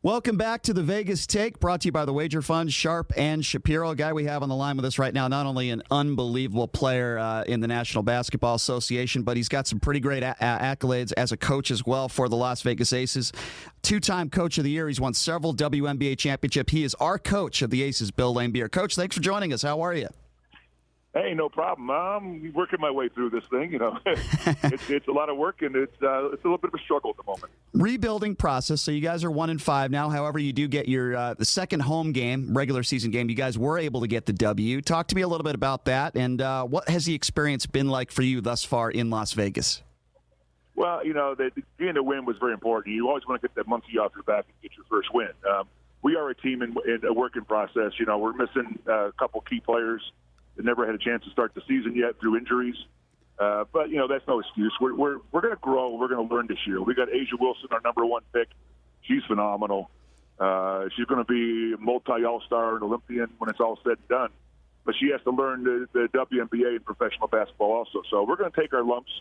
Welcome back to the Vegas Take, brought to you by the Wager Fund, Sharp and Shapiro. A guy we have on the line with us right now, not only an unbelievable player in the National Basketball Association, but he's got some pretty great accolades as a coach as well for the Las Vegas Aces. Two-time Coach of the Year. He's won several WNBA championships. He is our coach of the Aces, Bill Laimbeer. Coach, thanks for joining us. How are you? Hey, no problem. I'm working my way through this thing. It's a lot of work, and it's a little bit of a struggle at the moment. Rebuilding process. So you guys are 1-5 now. However, you do get your the second home game, regular season game. You guys were able to get the W. Talk to me a little bit about that, and what has the experience been like for you thus far in Las Vegas? Well, getting a win was very important. You always want to get that monkey off your back and get your first win. We are a team in a working process. We're missing a couple key players that never had a chance to start the season yet through injuries. But that's no excuse. We're going to grow. We're going to learn this year. We got Asia Wilson, our number one pick. She's phenomenal. She's going to be a multi-All-Star and Olympian when it's all said and done. But she has to learn the WNBA and professional basketball also. So we're going to take our lumps,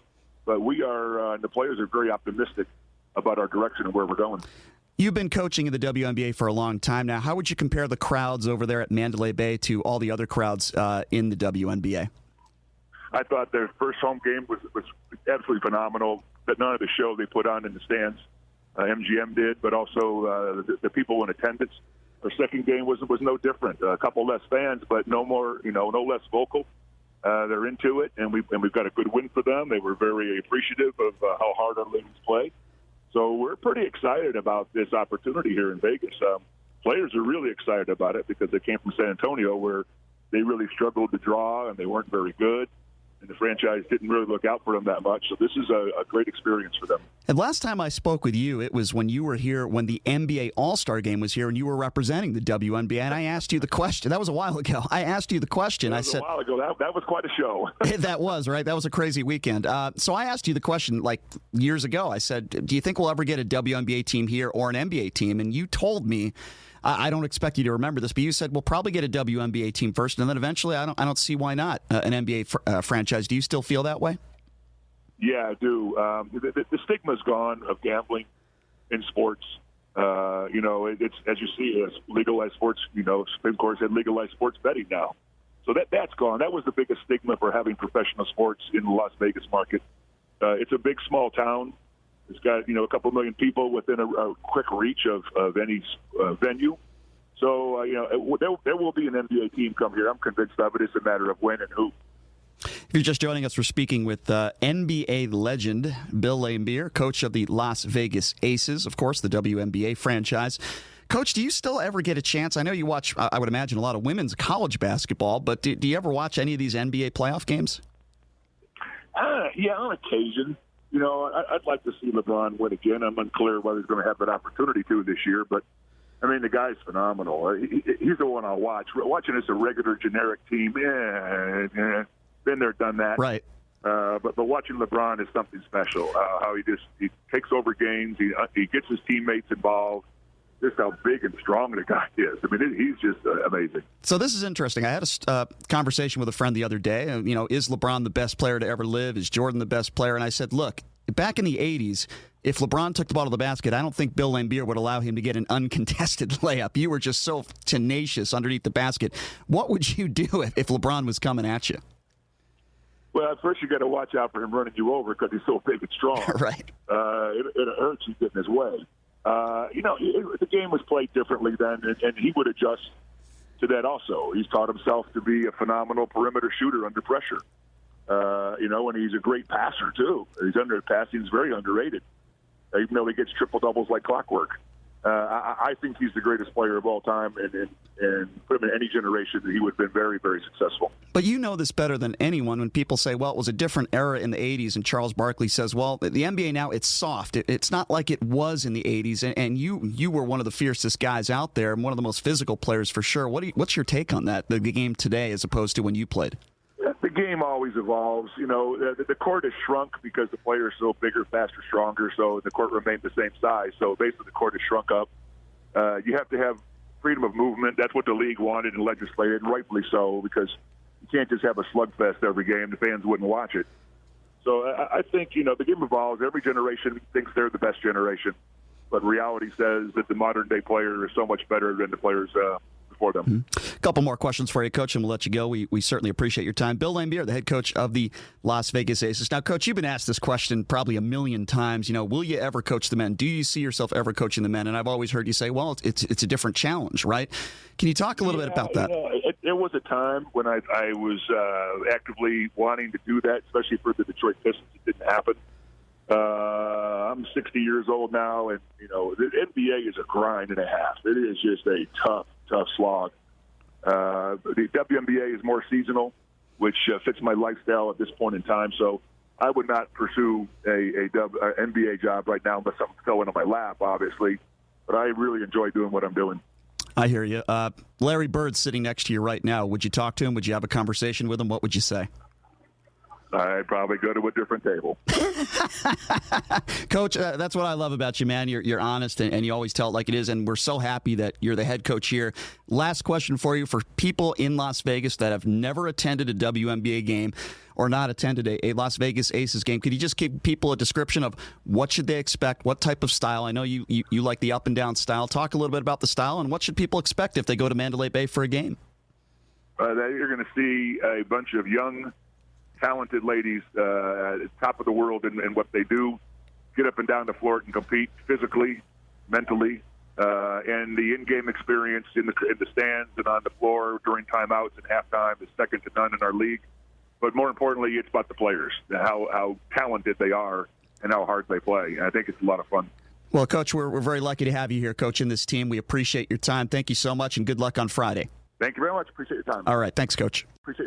but we are the players are very optimistic about our direction and where we're going. You've been coaching in the WNBA for a long time now. How would you compare the crowds over there at Mandalay Bay to all the other crowds in the WNBA? I thought their first home game was absolutely phenomenal. That none of the show they put on in the stands, MGM did, but also the people in attendance. Our second game was no different. A couple less fans, but no less vocal. They're into it, and we've got a good win for them. They were very appreciative of how hard our ladies play. So we're pretty excited about this opportunity here in Vegas. Players are really excited about it because they came from San Antonio where they really struggled to draw and they weren't very good. And the franchise didn't really look out for them that much. So this is a great experience for them. And last time I spoke with you, it was when you were here, when the NBA All-Star Game was here, and you were representing the WNBA. And I asked you the question. That was a while ago. I asked you the question. I said, a while ago. That was quite a show. That was, right? That was a crazy weekend. So I asked you the question like years ago. I said, do you think we'll ever get a WNBA team here or an NBA team? And you told me, I don't expect you to remember this, but you said we'll probably get a WNBA team first, and then eventually I don't see why not an NBA franchise. Do you still feel that way? Yeah, I do. The stigma's gone of gambling in sports. It's as you see, as legalized sports. Supreme Court said legalized sports betting now, so that's gone. That was the biggest stigma for having professional sports in the Las Vegas market. It's a big, small town. It's got, a couple million people within a quick reach of any venue. So, there will be an NBA team come here. I'm convinced of it. It's a matter of when and who. If you're just joining us, we're speaking with NBA legend Bill Laimbeer, coach of the Las Vegas Aces, of course, the WNBA franchise. Coach, do you still ever get a chance? I know you watch, I would imagine, a lot of women's college basketball, but do you ever watch any of these NBA playoff games? Yeah, on occasion. I'd like to see LeBron win again. I'm unclear whether he's going to have that opportunity to this year, but, the guy's phenomenal. He's the one I'll watch. Watching as a regular, generic team, been there, done that. Right. But watching LeBron is something special. How he takes over games. He gets his teammates involved. Just how big and strong the guy is. He's just amazing. So this is interesting. I had a conversation with a friend the other day. Is LeBron the best player to ever live? Is Jordan the best player? And I said, look, back in the 80s, if LeBron took the ball to the basket, I don't think Bill Laimbeer would allow him to get an uncontested layup. You were just so tenacious underneath the basket. What would you do if LeBron was coming at you? Well, at first you got to watch out for him running you over because he's so big and strong. Right. It hurts you getting his way. The game was played differently then, and he would adjust to that also. He's taught himself to be a phenomenal perimeter shooter under pressure. And he's a great passer, too. Passing is very underrated, even though he gets triple-doubles like clockwork. I think he's the greatest player of all time, and put him in any generation, he would have been very, very successful. But you know this better than anyone when people say, well, it was a different era in the 80s, and Charles Barkley says, well, the NBA now, it's soft. It's not like it was in the 80s, and you were one of the fiercest guys out there and one of the most physical players for sure. What's your take on that, the game today as opposed to when you played? The game always evolves. The court has shrunk because the players are so bigger, faster, stronger, so the court remained the same size. So basically the court has shrunk up. You have to have freedom of movement. That's what the league wanted and legislated, and rightfully so, because you can't just have a slugfest every game. The fans wouldn't watch it. So I think, the game evolves. Every generation thinks they're the best generation. but reality says that the modern-day player is so much better than the players before them. A couple more questions for you, Coach, and we'll let you go. We certainly appreciate your time. Bill Laimbeer, the head coach of the Las Vegas Aces. Now, Coach, you've been asked this question probably a million times. Will you ever coach the men? Do you see yourself ever coaching the men? And I've always heard you say, well, it's a different challenge, right? Can you talk a little bit about that? There was a time when I was actively wanting to do that, especially for the Detroit Pistons. It didn't happen. I'm 60 years old now, and the NBA is a grind and a half. It is just a tough slog. The WNBA is more seasonal, which fits my lifestyle at this point in time. So I would not pursue a NBA job right now unless something's going on my lap, obviously. But I really enjoy doing what I'm doing. I hear you. Larry Bird's sitting next to you right now. Would you talk to him? Would you have a conversation with him? What would you say? I'd probably go to a different table. Coach, that's what I love about you, man. You're honest, and you always tell it like it is, and we're so happy that you're the head coach here. Last question for you. For people in Las Vegas that have never attended a WNBA game or not attended a Las Vegas Aces game, could you just give people a description of what should they expect, what type of style? I know you like the up-and-down style. Talk a little bit about the style, and what should people expect if they go to Mandalay Bay for a game? You're going to see a bunch of young, talented ladies top of the world in what they do, get up and down the floor and compete physically, mentally, and the in-game experience in the stands and on the floor during timeouts and halftime is second to none in our league. But more importantly, it's about the players, how talented they are and how hard they play. And I think it's a lot of fun. Well, Coach, we're very lucky to have you here coaching this team. We appreciate your time. Thank you so much, and good luck on Friday. Thank you very much. Appreciate your time. All right. Thanks, Coach. Appreciate